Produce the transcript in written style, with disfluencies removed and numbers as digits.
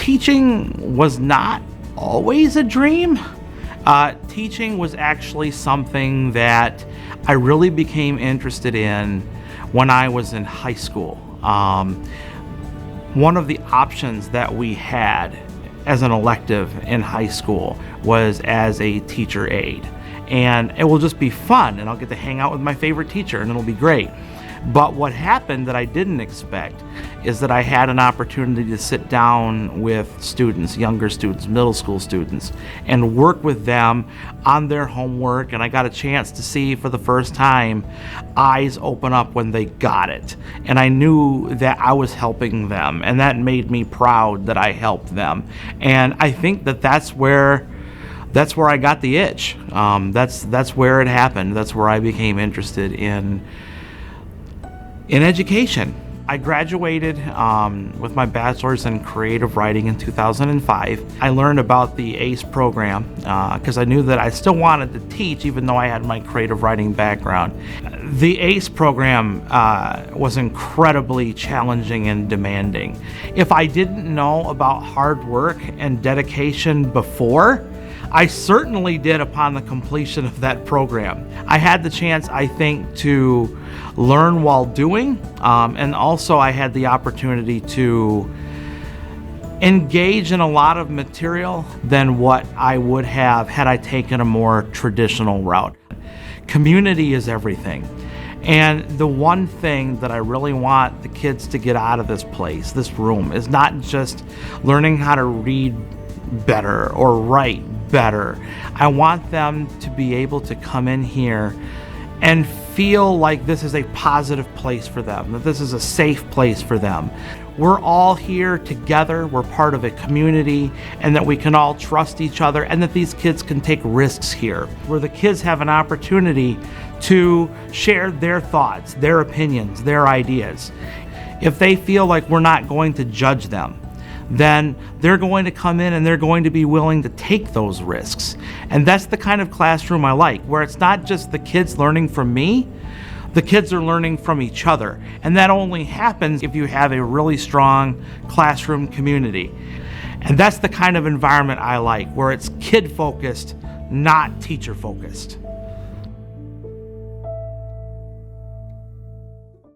Teaching was not always a dream. Teaching was actually something that I really became interested in when I was in high school. One of the options that we had as an elective in high school was as a teacher aide. And it will just be fun, and I'll get to hang out with my favorite teacher, and it'll be great. But what happened that I didn't expect is that I had an opportunity to sit down with students, younger students, middle school students, and work with them on their homework. And I got a chance to see for the first time eyes open up when they got it. And I knew that I was helping them, and that made me proud that I helped them. And I think that that's where I got the itch. That's where it happened. That's where I became interested in education. I graduated with my bachelor's in creative writing in 2005. I learned about the ACE program because I knew that I still wanted to teach even though I had my creative writing background. The ACE program was incredibly challenging and demanding. If I didn't know about hard work and dedication before, I certainly did upon the completion of that program. I had the chance, I think, to learn while doing, and also I had the opportunity to engage in a lot of material than what I would have had I taken a more traditional route. Community is everything. And the one thing that I really want the kids to get out of this place, this room, is not just learning how to read better or write better. I want them to be able to come in here and feel like this is a positive place for them, that this is a safe place for them. We're all here together, we're part of a community, and that we can all trust each other, and that these kids can take risks here, where the kids have an opportunity to share their thoughts, their opinions, their ideas. If they feel like we're not going to judge them, then they're going to come in and they're going to be willing to take those risks. And that's the kind of classroom I like, where it's not just the kids learning from me, the kids are learning from each other. And that only happens if you have a really strong classroom community. And that's the kind of environment I like, where it's kid-focused, not teacher-focused.